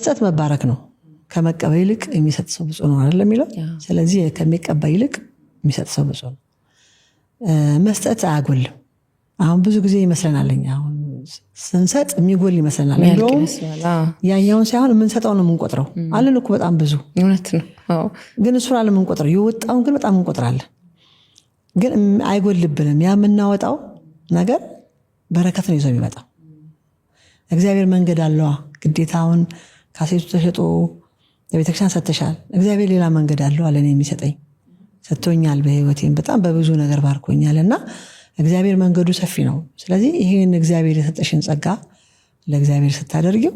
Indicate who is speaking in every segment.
Speaker 1: መስጠት መባረክ ነው። ከመቀበል ይልቅ የሚሰጥ ሰው ብፁዕ ነው አይደል የሚለው። ስለዚህ ከሚቀበል ይልቅ የሚሰጥ ሰው ብፁዕ ነው። መስጠት አያጎልም። አሁን ብዙ ጊዜ ይመስለናል አሁን ስንሰጥ የሚጎል ይመስለናል። እንደውም ያኛውን ሳይሆን የምንሰጠው ነው የምንቆጥረው። አለን እኮ በጣም ብዙ
Speaker 2: እውነት ነው።
Speaker 1: ግን እሱ አለ የምንቆጥረው የወጣውን ግን በጣም እንቆጥራለን። ግን አይጎልብንም። ያ የምናወጣው ነገር በረከት ነው ይዞ የሚመጣው። እግዚአብሔር መንገድ አለዋ። ግዴታውን ካሴቱ ተሸጦ ለቤተክርስቲያን ሰጥተሻል። እግዚአብሔር ሌላ መንገድ አለው አለ እኔ የሚሰጠኝ ሰጥቶኛል። በህይወቴም በጣም በብዙ ነገር ባርኮኛልና እግዚአብሔር መንገዱ ሰፊ ነው። ስለዚህ ይሄን እግዚአብሔር የሰጠሽን ጸጋ ለእግዚአብሔር ስታደርጊው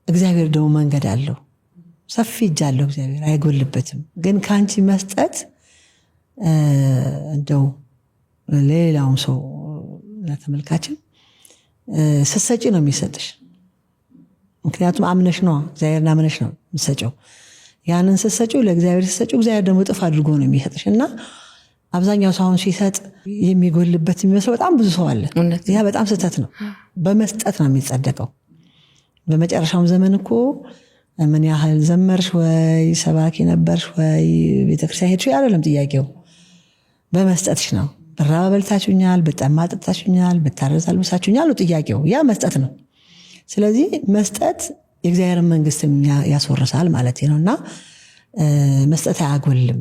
Speaker 1: እግዚአብሔር ደግሞ መንገድ አለው። ሰፊ እጅ አለው እግዚአብሔር፣ አይጎልበትም። ግን ካንቺ መስጠት እንደው ለሌላውም ሰው ለተመልካችን ስትሰጪ ነው የሚሰጥሽ። ምክንያቱም አምነሽ ነው እግዚአብሔርን አምነሽ ነው የምትሰጪው። ያንን ስትሰጪው ለእግዚአብሔር ስትሰጪው እግዚአብሔር ደግሞ እጥፍ አድርጎ ነው የሚሰጥሽ እና አብዛኛው ሰው አሁን ሲሰጥ የሚጎልበት የሚመስለው በጣም ብዙ ሰው አለ። ያ በጣም ስህተት ነው። በመስጠት ነው የሚጸደቀው። በመጨረሻውም ዘመን እኮ ምን ያህል ዘመርሽ ወይ ሰባኪ ነበርሽ ወይ ቤተክርስቲያን ሄድሽ አይደለም ጥያቄው፣ በመስጠትሽ ነው። ብራብ በልታችሁኛል፣ በጠማ ጠጥታችሁኛል፣ በታረዝ አልብሳችሁኛል ጥያቄው። ያ መስጠት ነው። ስለዚህ መስጠት የእግዚአብሔርን መንግስት ያስወርሳል ማለት ነውና መስጠት አያጎልም።